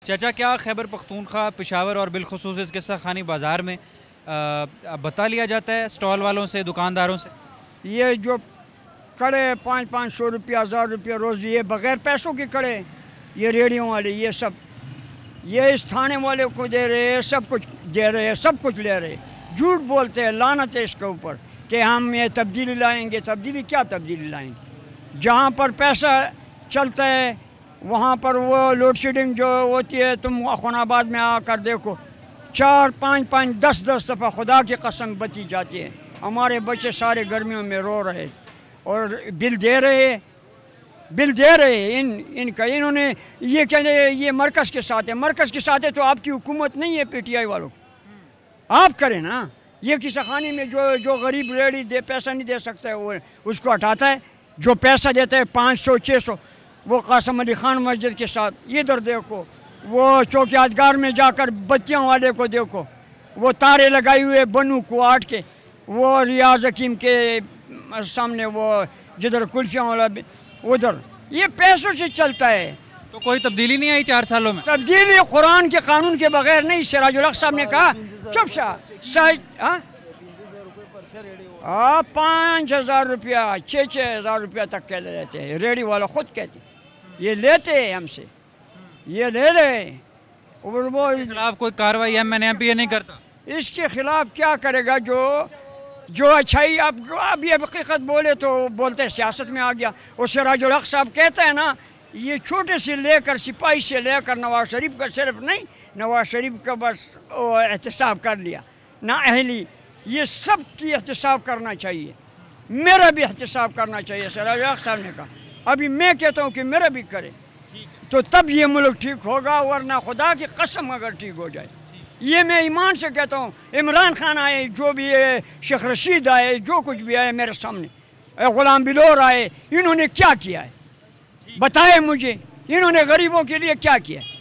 چاچا کیا خیبر پختونخوا پشاور اور بالخصوص اس قصہ خانی بازار میں بتا لیا جاتا ہے اسٹال والوں سے دکانداروں سے؟ یہ جو کڑے 500 روپیہ 1000 روپیہ روز یہ بغیر پیسوں کے کڑے یہ ریڑھیوں والے یہ اس تھانے والے کو دے رہے سب کچھ دے رہے سب کچھ لے رہے جھوٹ بولتے ہیں لعنت ہے اس کے اوپر کہ ہم یہ تبدیلی لائیں گے کیا تبدیلی لائیں گے جہاں پر پیسہ چلتا ہے وہاں پر وہ لوڈ شیڈنگ جو ہوتی ہے تم خان آباد میں آ کر دیکھو 4 5 10 دفعہ خدا کی قسم بتی جاتی ہے ہمارے بچے سارے گرمیوں میں رو رہے اور بل دے رہے ان کا انہوں نے یہ کہتے ہیں یہ مرکز کے ساتھ ہے تو آپ کی حکومت نہیں ہے پی ٹی آئی والوں آپ کریں نا یہ کسی خانے میں جو غریب ریڑھی پیسہ نہیں دے سکتا ہے وہ اس کو ہٹاتا ہے جو پیسہ دیتا ہے 500 600 وہ قاسم علی خان مسجد کے ساتھ ادھر دیکھو وہ چوک یادگار میں جا کر بتیاں والے کو دیکھو وہ تارے لگائے ہوئے بنو کو آٹ کے وہ ریاض حکیم کے سامنے وہ جدھر کلفیاں والا ادھر یہ پیسوں سے چلتا ہے تو کوئی تبدیلی نہیں آئی 4 سالوں میں؟ تبدیلی قرآن کے قانون کے بغیر نہیں سراج الحق صاحب نے کہا چپ شاہ 5000 روپیہ 6000 روپیہ تک کے لے لیتے ہیں ریڑھی والا خود کہتے یہ لیتے ہیں ہم سے یہ لے رہے اور وہ خلاف کوئی کاروائی MNP نہیں کرتا اس کے خلاف کیا کرے گا جو اچھائی اب یہ حقیقت بولے تو بولتے ہیں سیاست میں آ گیا اور سراج الحق صاحب کہتا ہے نا یہ چھوٹے سے لے کر سپاہی سے لے کر نواز شریف کا صرف نہیں نواز شریف کا بس احتساب کر لیا نا اہلی یہ سب کی احتساب کرنا چاہیے میرا بھی احتساب کرنا چاہیے سراج الحق صاحب نے کہا ابھی میں کہتا ہوں کہ میرا بھی کرے تو تب یہ ملک ٹھیک ہوگا ورنہ خدا کی قسم اگر ٹھیک ہو جائے یہ میں ایمان سے کہتا ہوں عمران خان آئے جو بھی ہے شیخ رشید آئے جو کچھ بھی آئے میرے سامنے غلام بلور آئے انہوں نے کیا کیا ہے بتائے مجھے انہوں نے غریبوں کے لیے کیا کیا ہے